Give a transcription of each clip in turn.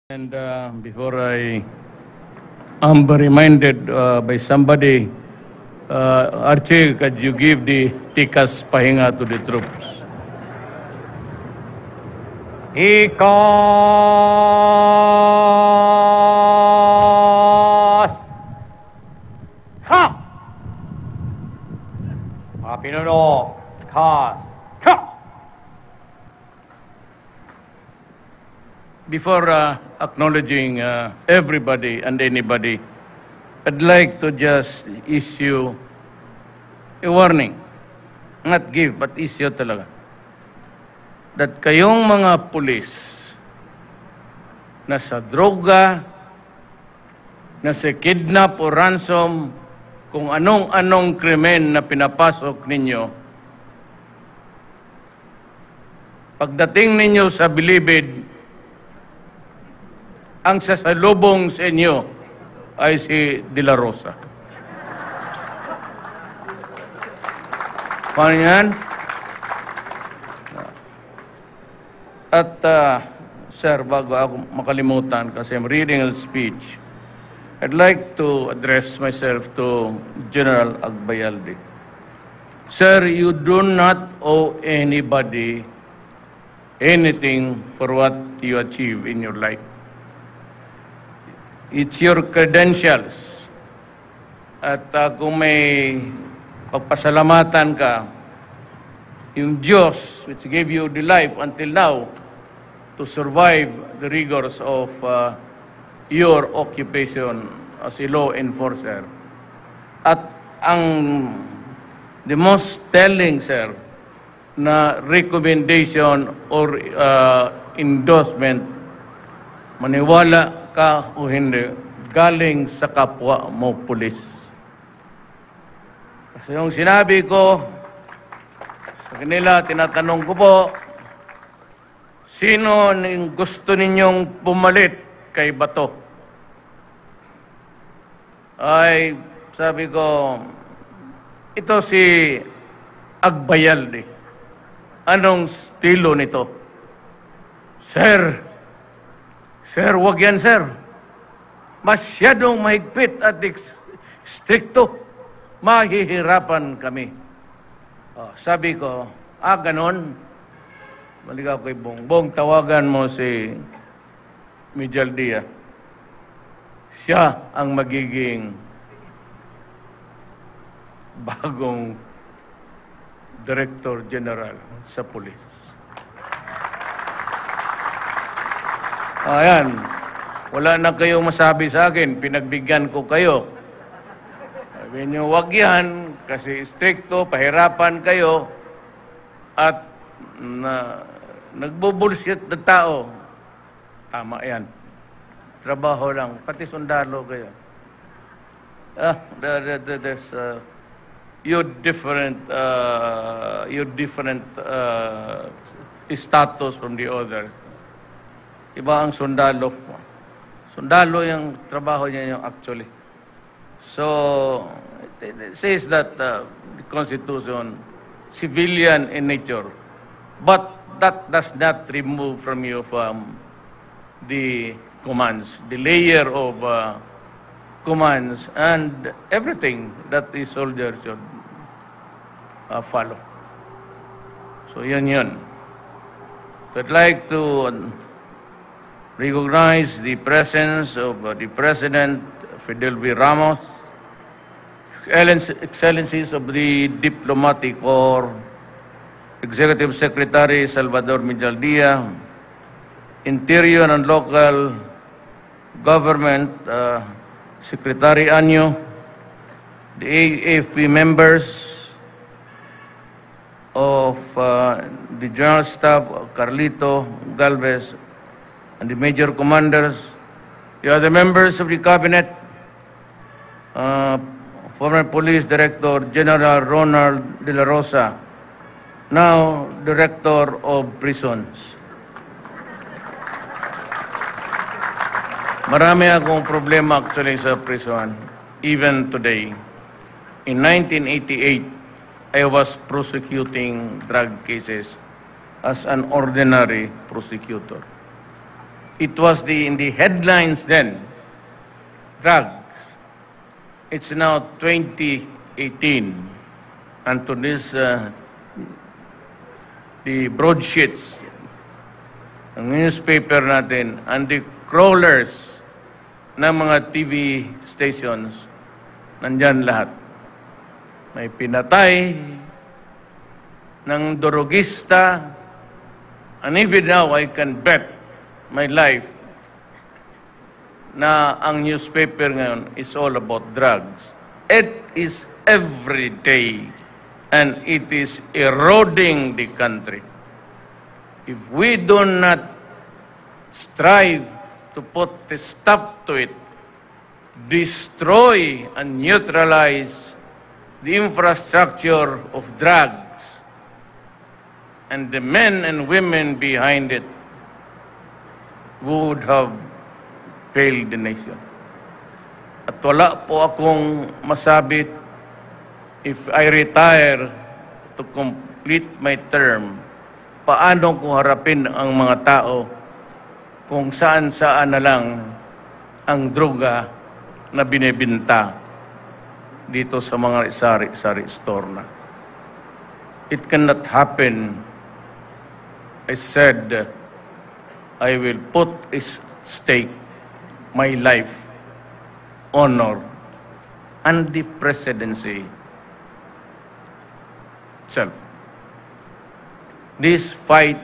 And before I am reminded by somebody, Archie, could you give the tikas pahinga to the troops? Ikas! Ha! Pinuno, Kas, Ka! Before acknowledging everybody and anybody, I'd like to just issue a warning. Not give, but issue talaga. That kayong mga pulis na sa droga, na sa kidnap o ransom, kung anong-anong krimen na pinapasok ninyo, pagdating ninyo sa bilibid, ang sasalubong sa inyo ay si De La Rosa. Paano yan? At, sir, bago ako makalimutan, kasi I'm reading a speech, I'd like to address myself to General Agbayalde. Sir, you do not owe anybody anything for what you achieve in your life. It's your credentials. At kung may pagpasalamatan ka, yung Diyos which gave you the life until now to survive the rigors of your occupation as a law enforcer. At the most telling, sir, na recommendation or endorsement, maniwala ka o hindi, galing sa kapwa mo pulis. Kasi yung sinabi ko sa kanila, tinatanong ko po, sino yung gusto ninyong pumalit kay Bato? Ay, sabi ko, ito si Agbayalde. Anong estilo nito? Sir, wag yan, sir. Masyadong mahigpit at stricto. Mahihirapan kami. Sabi ko, ganon. Balik ako kay Bongbong, tawagan mo si Mijaldia. Siya ang magiging bagong Director General sa pulis. Ayan, wala na kayong masabi sa akin, pinagbigyan ko kayo. Sabi niyo, wag yan, kasi stricto, pahirapan kayo, at nagbo-bullshit na tao. Tama yan. Trabaho lang, pati sundalo kayo. There's your different status from the other. Iba ang sundalo. Sundalo yung trabaho niya yung actually. So, it says that the Constitution, civilian in nature. But that does not remove from you from the commands, the layer of commands and everything that the soldier should follow. So, yun. So, I'd like to recognize the presence of the President, Fidel V. Ramos, Excellencies of the Diplomatic Corps, Executive Secretary Salvador Mijaldia, Interior and Local Government Secretary Anyo, the AFP members of the General Staff, Carlito Galvez, and the major commanders, the other members of the cabinet, former Police Director General Ronald De La Rosa, now Director of Prisons. Marami akong problema actually sa prison, even today. In 1988, I was prosecuting drug cases as an ordinary prosecutor. It was in the headlines then, drugs. It's now 2018. And to this, the broadsheets, ang newspaper natin, and the crawlers ng mga TV stations, nandyan lahat. May pinatay ng drogista, and even now I can bet my life na ang newspaper ngayon is all about drugs. It is every day, and it is eroding the country. If we do not strive to put a stop to it, destroy and neutralize the infrastructure of drugs and the men and women behind it, we would have failed the nation. At wala po akong masabi, if I retire to complete my term, paano ko harapin ang mga tao kung saan-saan na lang ang droga na binibenta dito sa mga sari-sari store na. It cannot happen. I said, I will put a stake, my life, honor, and the presidency itself. This fight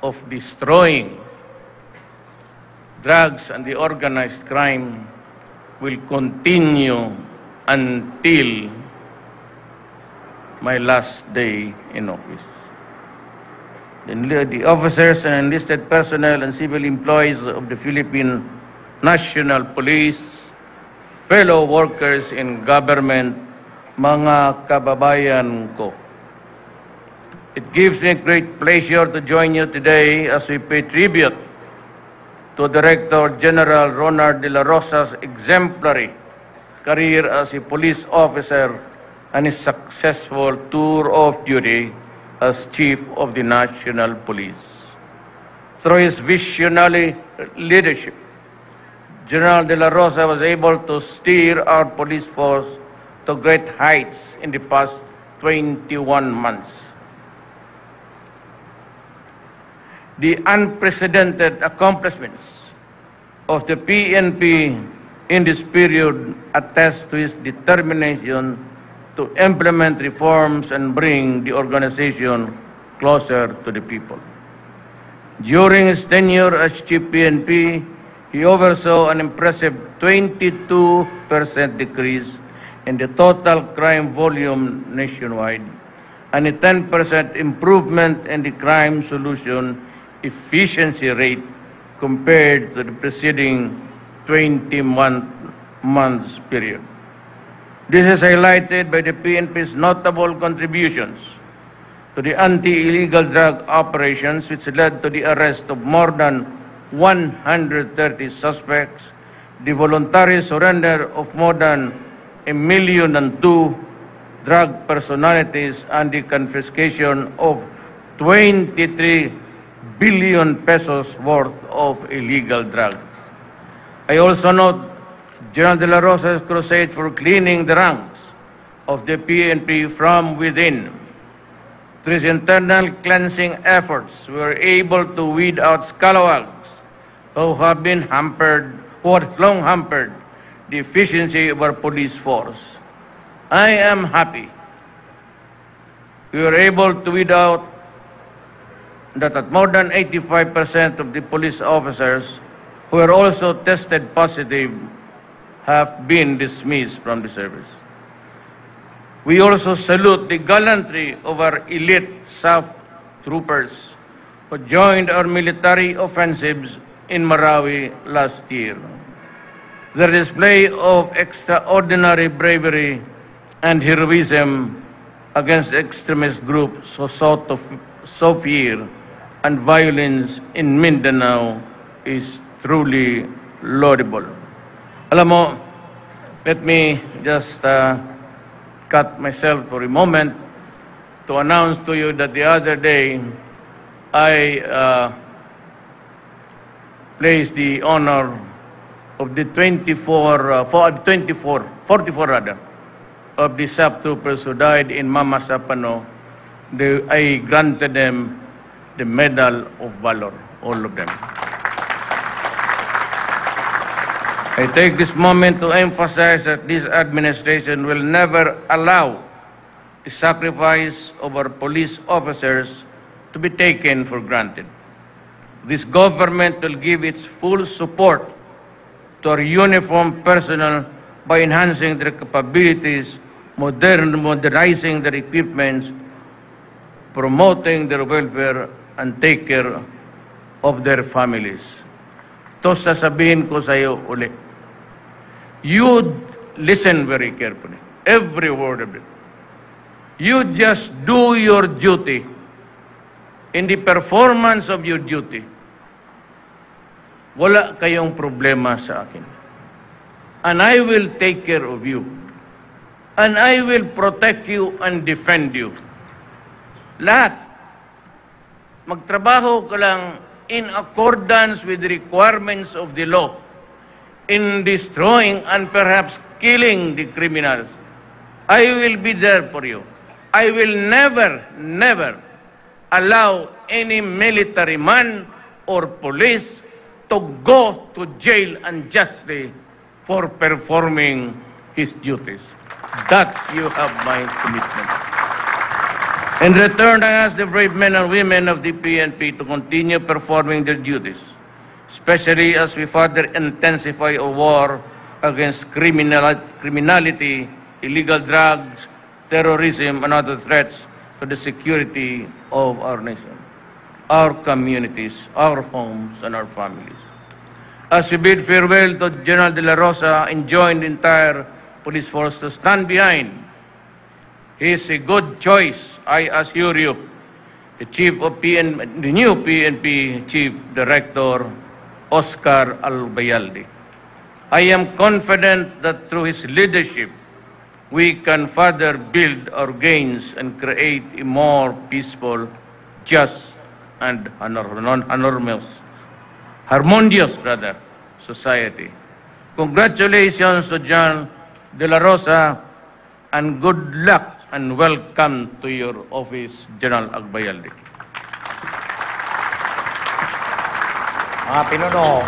of destroying drugs and the organized crime will continue until my last day in office. The officers and enlisted personnel and civil employees of the Philippine National Police, fellow workers in government, mga kababayan ko. It gives me great pleasure to join you today as we pay tribute to Director General Ronald De La Rosa's exemplary career as a police officer and his successful tour of duty as Chief of the National Police. Through his visionary leadership, General De La Rosa was able to steer our police force to great heights in the past 21 months. The unprecedented accomplishments of the PNP in this period attest to his determination to implement reforms and bring the organization closer to the people. During his tenure as Chief PNP, he oversaw an impressive 22% decrease in the total crime volume nationwide and a 10% improvement in the crime solution efficiency rate compared to the preceding 20-month period. This is highlighted by the PNP's notable contributions to the anti-illegal drug operations, which led to the arrest of more than 130 suspects, the voluntary surrender of more than 1,002,000 drug personalities, and the confiscation of 23 billion pesos worth of illegal drugs. I also note General De La Rosa's crusade for cleaning the ranks of the PNP from within. Through his internal cleansing efforts, we were able to weed out scalawags who have long hampered the efficiency of our police force. I am happy we were able to weed out that at more than 85% of the police officers who were also tested positive have been dismissed from the service. We also salute the gallantry of our elite SAF troopers who joined our military offensives in Marawi last year. Their display of extraordinary bravery and heroism against extremist groups who sought to sow fear and violence in Mindanao is truly laudable. Alam mo, let me just cut myself for a moment to announce to you that the other day I place the honor of the 44 rather, of the sub-troopers who died in Mama Sapano. I granted them the Medal of Valor, all of them. I take this moment to emphasize that this administration will never allow the sacrifice of our police officers to be taken for granted. This government will give its full support to our uniformed personnel by enhancing their capabilities, modernizing their equipments, promoting their welfare, and take care of their families. Ito sasabihin ko sa iyo uli. You listen very carefully, every word of it. You just do your duty. In the performance of your duty, wala kayong problema sa akin. And I will take care of you. And I will protect you and defend you. Lahat. Magtrabaho ka lang in accordance with the requirements of the law in destroying and perhaps killing the criminals. I will be there for you. I will never, never allow any military man or police to go to jail unjustly for performing his duties. That you have my commitment. In return, I ask the brave men and women of the PNP to continue performing their duties, especially as we further intensify a war against criminality, illegal drugs, terrorism, and other threats to the security of our nation, our communities, our homes, and our families. As we bid farewell to General De La Rosa and join the entire police force to stand behind, he is a good choice, I assure you, the new PNP Chief Director, Oscar Albayalde. I am confident that through his leadership, we can further build our gains and create a more peaceful, just, and harmonious society. Congratulations to General De La Rosa, and good luck and welcome to your office, General Albayalde. Mga pinuno,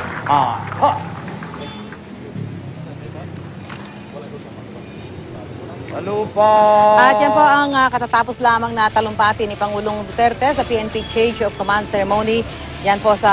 At yan po ang katatapos lamang na talumpati ni Pangulong Duterte sa PNP Change of Command Ceremony. Yan po sa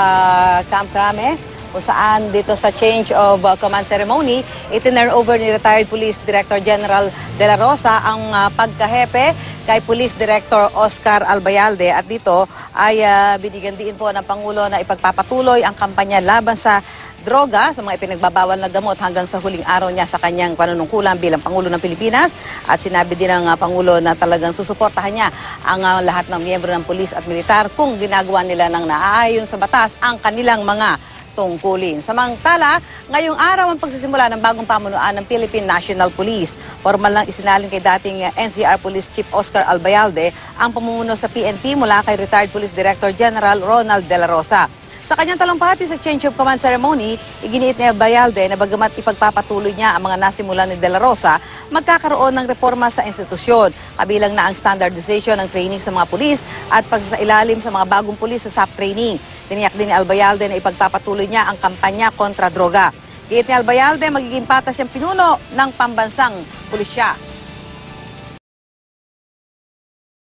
Camp Crame, kung saan dito sa Change of Command Ceremony, itinurn over ni retired Police Director General De La Rosa ang pagkahepe kay Police Director Oscar Albayalde. At dito ay binigyan din po ng Pangulo na ipagpapatuloy ang kampanya laban sa droga, sa mga ipinagbabawal na gamot hanggang sa huling araw niya sa kanyang panunungkulan bilang Pangulo ng Pilipinas. At sinabi din ng Pangulo na talagang susuportahan niya ang lahat ng miyembro ng pulis at militar kung ginagawa nila ng naaayon sa batas ang kanilang mga tungkulin. Samantala, ngayong araw ang pagsisimula ng bagong pamunuan ng Philippine National Police. Formal lang isinalin kay dating NCR Police Chief Oscar Albayalde ang pamumuno sa PNP mula kay retired Police Director General Ronald De La Rosa. Sa kanyang talumpati sa Change of Command Ceremony, iginiit ni Albayalde na bagamat ipagpapatuloy niya ang mga nasimulan ni De La Rosa, magkakaroon ng reforma sa institusyon, kabilang na ang standardization ng training sa mga pulis at pagsasailalim sa mga bagong pulis sa SAP training. Tiniyak din ni Albayalde na ipagpapatuloy niya ang kampanya kontra droga. Giit ni Albayalde, magiging patas siyang pinuno ng pambansang pulisya.